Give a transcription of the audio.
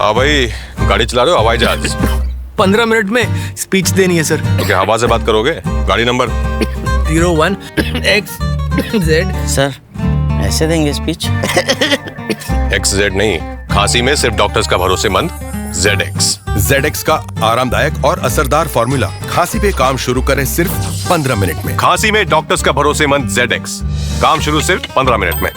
हाँ भाई, गाड़ी चला रहे हो हवाई जहाज? 15 मिनट में स्पीच देनी है सर। तो क्या हवा से बात करोगे? गाड़ी नंबर 01XZ। सर ऐसे देंगे स्पीच? XZ नहीं, खांसी में सिर्फ डॉक्टर्स का भरोसेमंद ZX। ZX का आरामदायक और असरदार फॉर्मूला खांसी पे काम शुरू करें सिर्फ 15 मिनट में। खांसी में डॉक्टर्स का भरोसेमंद ZX, काम शुरू सिर्फ 15 मिनट में।